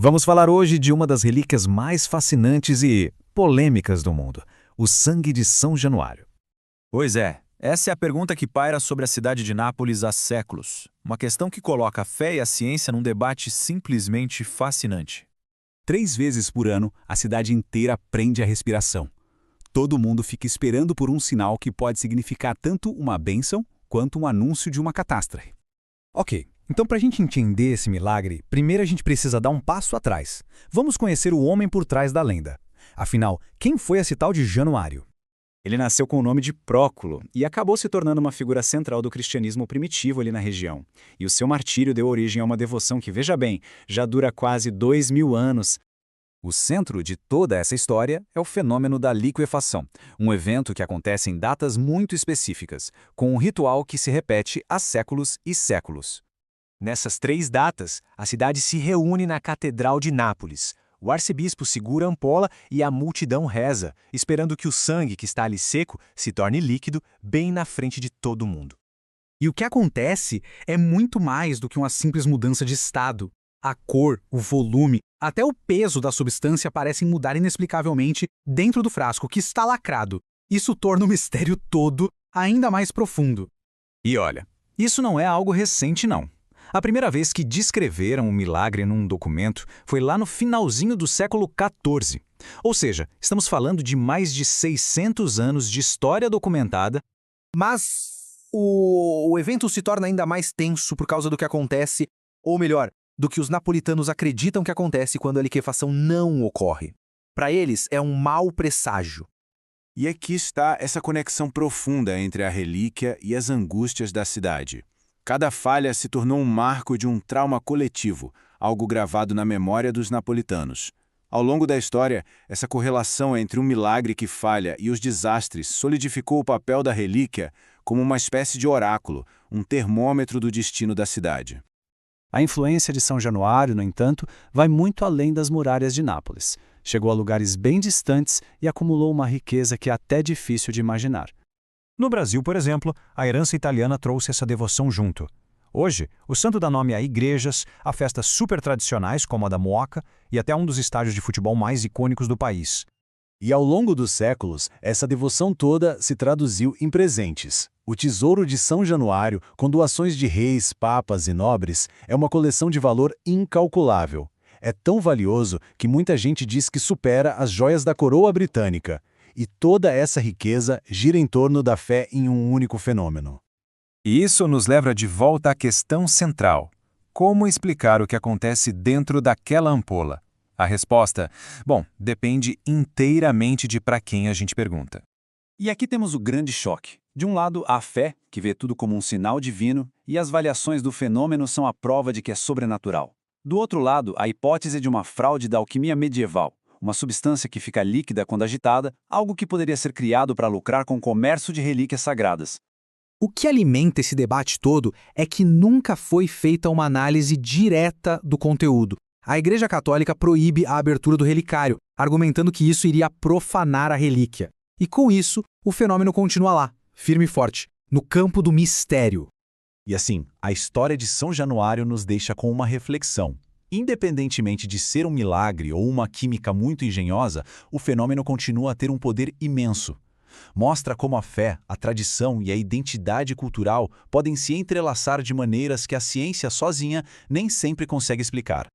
Vamos falar hoje de uma das relíquias mais fascinantes e polêmicas do mundo, o sangue de São Januário. Pois é, essa é a pergunta que paira sobre a cidade de Nápoles há séculos. Uma questão que coloca a fé e a ciência num debate simplesmente fascinante. 3 vezes por ano, a cidade inteira prende a respiração. Todo mundo fica esperando por um sinal que pode significar tanto uma bênção quanto um anúncio de uma catástrofe. Ok, então para a gente entender esse milagre, primeiro a gente precisa dar um passo atrás. Vamos conhecer o homem por trás da lenda. Afinal, quem foi esse tal de Januário? Ele nasceu com o nome de Próculo e acabou se tornando uma figura central do cristianismo primitivo ali na região. E o seu martírio deu origem a uma devoção que, veja bem, já dura quase 2000 anos. O centro de toda essa história é o fenômeno da liquefação, um evento que acontece em datas muito específicas, com um ritual que se repete há séculos e séculos. Nessas 3 datas, a cidade se reúne na Catedral de Nápoles. O arcebispo segura a ampola e a multidão reza, esperando que o sangue que está ali seco se torne líquido bem na frente de todo mundo. E o que acontece é muito mais do que uma simples mudança de estado. A cor, o volume, até o peso da substância parecem mudar inexplicavelmente dentro do frasco que está lacrado. Isso torna o mistério todo ainda mais profundo. E olha, isso não é algo recente não. A primeira vez que descreveram um milagre num documento foi lá no finalzinho do século XIV. Ou seja, estamos falando de mais de 600 anos de história documentada. Mas o evento se torna ainda mais tenso por causa do que acontece, ou melhor, do que os napolitanos acreditam que acontece quando a liquefação não ocorre. Para eles, é um mau presságio. E aqui está essa conexão profunda entre a relíquia e as angústias da cidade. Cada falha se tornou um marco de um trauma coletivo, algo gravado na memória dos napolitanos. Ao longo da história, essa correlação entre um milagre que falha e os desastres solidificou o papel da relíquia como uma espécie de oráculo, um termômetro do destino da cidade. A influência de São Januário, no entanto, vai muito além das muralhas de Nápoles. Chegou a lugares bem distantes e acumulou uma riqueza que é até difícil de imaginar. No Brasil, por exemplo, a herança italiana trouxe essa devoção junto. Hoje, o santo dá nome a igrejas, a festas super tradicionais como a da Moca e até um dos estádios de futebol mais icônicos do país. E ao longo dos séculos, essa devoção toda se traduziu em presentes. O Tesouro de São Januário, com doações de reis, papas e nobres, é uma coleção de valor incalculável. É tão valioso que muita gente diz que supera as joias da coroa britânica. E toda essa riqueza gira em torno da fé em um único fenômeno. E isso nos leva de volta à questão central. Como explicar o que acontece dentro daquela ampola? A resposta, depende inteiramente de para quem a gente pergunta. E aqui temos o grande choque. De um lado, a fé, que vê tudo como um sinal divino, e as variações do fenômeno são a prova de que é sobrenatural. Do outro lado, a hipótese de uma fraude da alquimia medieval, uma substância que fica líquida quando agitada, algo que poderia ser criado para lucrar com o comércio de relíquias sagradas. O que alimenta esse debate todo é que nunca foi feita uma análise direta do conteúdo. A Igreja Católica proíbe a abertura do relicário, argumentando que isso iria profanar a relíquia. E com isso, o fenômeno continua lá, firme e forte, no campo do mistério. E assim, a história de São Januário nos deixa com uma reflexão. Independentemente de ser um milagre ou uma química muito engenhosa, o fenômeno continua a ter um poder imenso. Mostra como a fé, a tradição e a identidade cultural podem se entrelaçar de maneiras que a ciência sozinha nem sempre consegue explicar.